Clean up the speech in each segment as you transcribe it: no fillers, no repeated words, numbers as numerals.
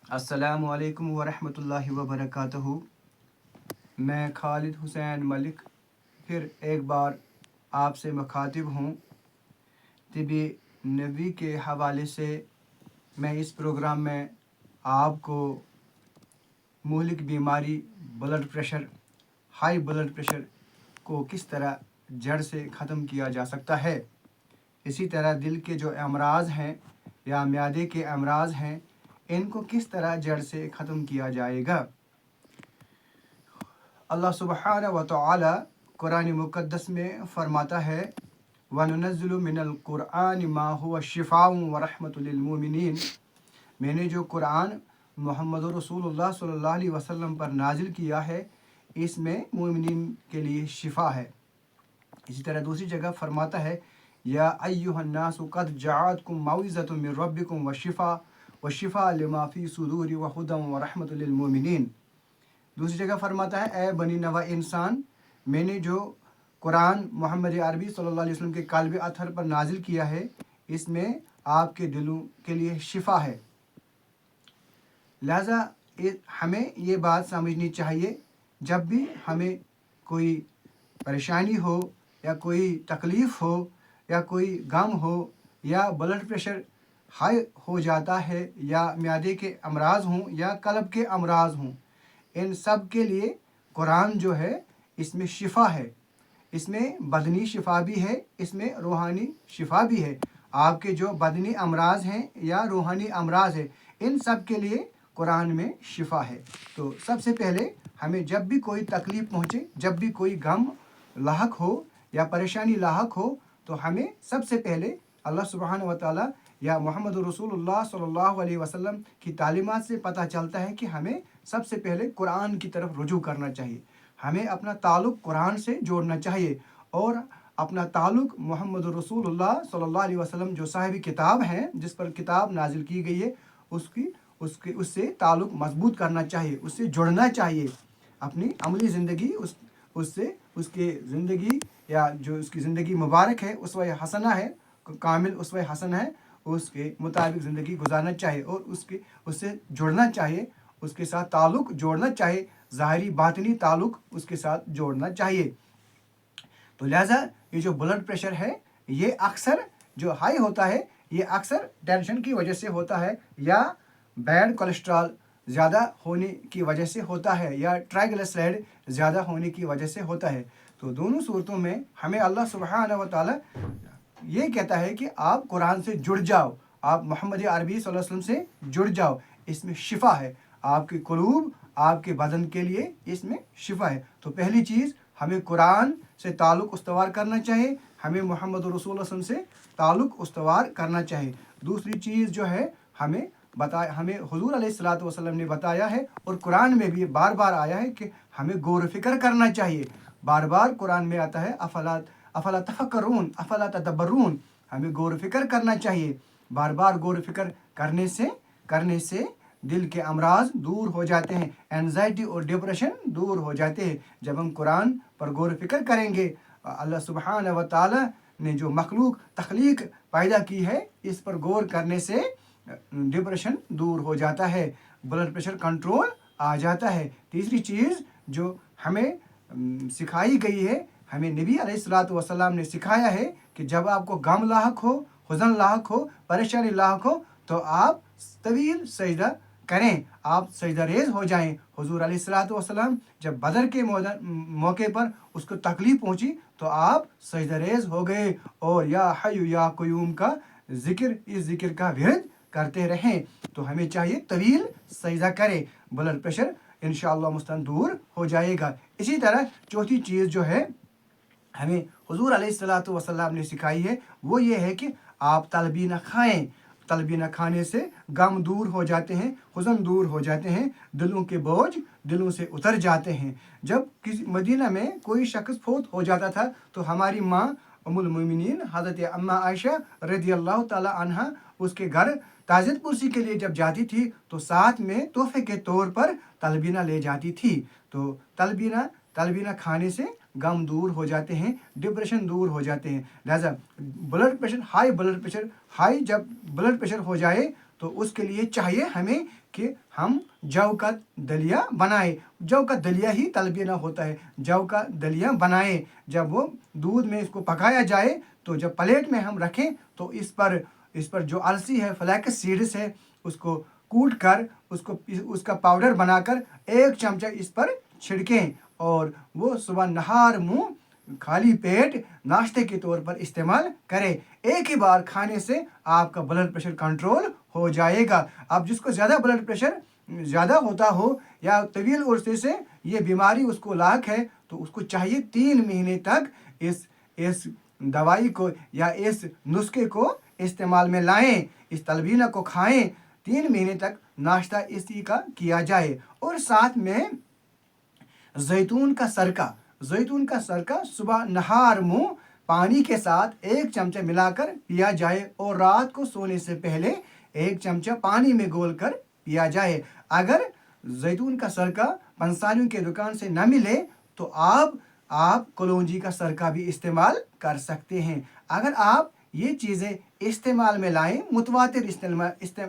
السلام علیکم ورحمۃ اللہ وبرکاتہ۔ میں خالد حسین ملک پھر ایک بار آپ سے مخاطب ہوں۔ طبی نبوی کے حوالے سے میں اس پروگرام میں آپ کو مہلک بیماری blood pressure, high blood pressure کو کس طرح جڑ سے ختم کیا جا سکتا ہے، اسی طرح دل کے جو امراض ہیں یا معدے کے امراض ہیں ان کو کس طرح جڑ سے ختم کیا جائے گا۔ اللہ سبحانہ و تعالی قرآن مقدس میں فرماتا ہے وَنُنَزِّلُ مِنَ الْقُرْآنِ مَا هُوَ شِفَاءٌ وَرَحْمَةٌ لِلْمُؤْمِنِينَ، میں نے جو قرآن محمد رسول اللہ صلی اللہ علیہ وسلم پر نازل کیا ہے اس میں مومنین کے لیے شفا ہے۔ اسی طرح دوسری جگہ فرماتا ہے یا ایھا الناس قد جاءتکم موعظۃ من ربکم وشفاء لما فی الصدور وہدی ورحمۃ للمؤمنین۔ دوسری جگہ فرماتا ہے اے بنی نوع انسان، میں نے جو قرآن محمد عربی صلی اللہ علیہ وسلم کے قلب اطہر پر نازل کیا ہے اس میں آپ کے دلوں کے لیے شفا ہے۔ لہذا ہمیں یہ بات سمجھنی چاہیے جب بھی ہمیں کوئی پریشانی ہو یا کوئی تکلیف ہو یا کوئی غم ہو یا بلڈ پریشر ہائی ہو جاتا ہے یا معدے کے امراض ہوں یا قلب کے امراض ہوں، ان سب کے لیے قرآن جو ہے اس میں شفا ہے۔ اس میں بدنی شفا بھی ہے، اس میں روحانی شفا بھی ہے۔ آپ کے جو بدنی امراض ہیں یا روحانی امراض ہیں ان سب کے لیے قرآن میں شفا ہے۔ تو سب سے پہلے ہمیں جب بھی کوئی تکلیف پہنچے، جب بھی کوئی غم لاحق ہو یا پریشانی لاحق ہو تو ہمیں سب سے پہلے اللہ سبحانہ و تعالیٰ یا محمد رسول اللہ صلی اللہ علیہ وسلم کی تعلیمات سے پتہ چلتا ہے کہ ہمیں سب سے پہلے قرآن کی طرف رجوع کرنا چاہیے۔ ہمیں اپنا تعلق قرآن سے جوڑنا چاہیے اور اپنا تعلق محمد رسول اللہ صلی اللہ علیہ وسلم جو صاحب کتاب ہیں، جس پر کتاب نازل کی گئی ہے، اس سے تعلق مضبوط کرنا چاہیے، اس سے جڑنا چاہیے۔ اپنی عملی زندگی اس کے زندگی یا جو اس کی زندگی مبارک ہے، اسوہ حسنہ ہے، کامل اسوہ حسن ہے، اس کے مطابق زندگی گزارنا چاہیے اور اس سے جڑنا چاہیے، اس کے ساتھ تعلق جوڑنا چاہیے، ظاہری باطنی تعلق اس کے ساتھ جوڑنا چاہیے۔ تو لہٰذا یہ جو بلڈ پریشر ہے یہ اکثر جو ہائی ہوتا ہے یہ اکثر ٹینشن کی وجہ سے ہوتا ہے یا بیڈ کولیسٹرول زیادہ ہونے کی وجہ سے ہوتا ہے یا ٹرائیگلیسرائڈ زیادہ ہونے کی وجہ سے ہوتا ہے۔ تو دونوں صورتوں میں ہمیں اللہ سبحانہ و تعالیٰ یہ کہتا ہے کہ آپ قرآن سے جڑ جاؤ، آپ محمد عربی صلی اللہ علیہ وسلم سے جڑ جاؤ، اس میں شفا ہے۔ آپ کے قلوب، آپ کے بدن کے لیے اس میں شفا ہے۔ تو پہلی چیز ہمیں قرآن سے تعلق استوار کرنا چاہیے، ہمیں محمد رسول اللہ علیہ وسلم سے تعلق استوار کرنا چاہیے۔ دوسری چیز جو ہے ہمیں حضور علیہ الصلوۃ والسلام نے بتایا ہے اور قرآن میں بھی بار بار آیا ہے کہ ہمیں غور و فکر کرنا چاہیے۔ بار بار قرآن میں آتا ہے افلا تفکرون افلا تدبرون، ہمیں غور و فکر کرنا چاہیے۔ بار بار غور و فکر کرنے سے دل کے امراض دور ہو جاتے ہیں، اینزائٹی اور ڈپریشن دور ہو جاتے ہیں۔ جب ہم قرآن پر غور و فکر کریں گے، اللہ سبحانہ و تعالیٰ نے جو تخلیق پیدا کی ہے اس پر غور کرنے سے ڈپریشن دور ہو جاتا ہے، بلڈ پریشر کنٹرول آ جاتا ہے۔ تیسری چیز جو ہمیں سکھائی گئی ہے، ہمیں نبی علیہ الصلوۃ والسلام نے سکھایا ہے کہ جب آپ کو غم لاحق ہو، حزن لاحق ہو، پریشانی لاحق ہو تو آپ طویل سجدہ کریں، آپ سجدہ ریز ہو جائیں۔ حضور علیہ الصلوۃ والسلام جب بدر کے موقع پر اس کو تکلیف پہنچی تو آپ سجدہ ریز ہو گئے اور یا حی یا قیوم کا اس ذکر کا ورد کرتے رہیں۔ تو ہمیں چاہیے طویل سجدہ کریں، بلڈ پریشر انشاءاللہ مستقل دور ہو جائے گا۔ اسی طرح چوتھی چیز جو ہے ہمیں حضور علیہ الصلوۃ والسلام نے سکھائی ہے وہ یہ ہے کہ آپ تلبینہ کھائیں۔ تلبینہ کھانے سے غم دور ہو جاتے ہیں، حزن دور ہو جاتے ہیں، دلوں کے بوجھ دلوں سے اتر جاتے ہیں۔ جب کسی مدینہ میں کوئی شخص فوت ہو جاتا تھا تو ہماری ماں ام المومنین حضرت اماں عائشہ رضی اللہ تعالی عنہا اس کے گھر تعزیت پرسی کے لیے جب جاتی تھی تو ساتھ میں تحفے کے طور پر تلبینہ لے جاتی تھی۔ تو تلبینہ کھانے سے غم دور ہو جاتے ہیں، ڈپریشن دور ہو جاتے ہیں۔ لہذا جب بلڈ پریشر ہو جائے تو اس کے لیے چاہیے ہمیں کہ ہم جو کا دلیا بنائیں. جو کا دلیا ہی تلبینہ ہوتا ہے. جو کا دلیا بنائیں. جب وہ دودھ میں اس کو پکایا جائے تو جب پلیٹ میں ہم رکھیں تو اس پر جو السی ہے، فلیکس سیڈس ہے، اس کو کوٹ کر اس کا پاؤڈر بنا کر 1 چمچہ اس پر چھڑکیں اور وہ صبح نہار منہ خالی پیٹ ناشتے کے طور پر استعمال کریں. ایک ہی بار کھانے سے آپ کا بلڈ پریشر کنٹرول ہو جائے گا. اب جس کو زیادہ بلڈ پریشر زیادہ ہوتا ہو یا طویل عرصے سے یہ بیماری اس کو لاحق ہے تو اس کو چاہیے 3 مہینے تک اس دوائی کو یا اس نسخے کو استعمال میں لائیں، اس تلبینہ کو کھائیں. 3 مہینے تک ناشتہ اسی کا کیا جائے. اور ساتھ میں زیتون کا سرکہ صبح نہار منہ پانی کے ساتھ 1 چمچہ ملا کر پیا جائے اور رات کو سونے سے پہلے 1 چمچہ پانی میں گھول کر پیا جائے. اگر زیتون کا سرکہ پنساریوں کے دکان سے نہ ملے تو آپ کلونجی کا سرکہ بھی استعمال کر سکتے ہیں. اگر آپ یہ چیزیں استعمال میں لائیں، متواتر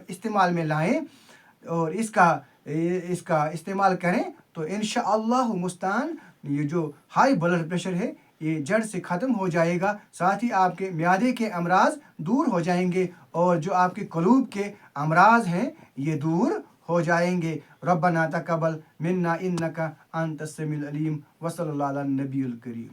استعمال میں لائیں اور اس کا استعمال کریں تو انشاءاللہ مستعان یہ جو ہائی بلڈ پریشر ہے یہ جڑ سے ختم ہو جائے گا. ساتھ ہی آپ کے معدے کے امراض دور ہو جائیں گے اور جو آپ کے قلوب کے امراض ہیں یہ دور ہو جائیں گے. ربنا تقبل منا انک انت السمیع العلیم وصلی اللہ علی النبی الکریم.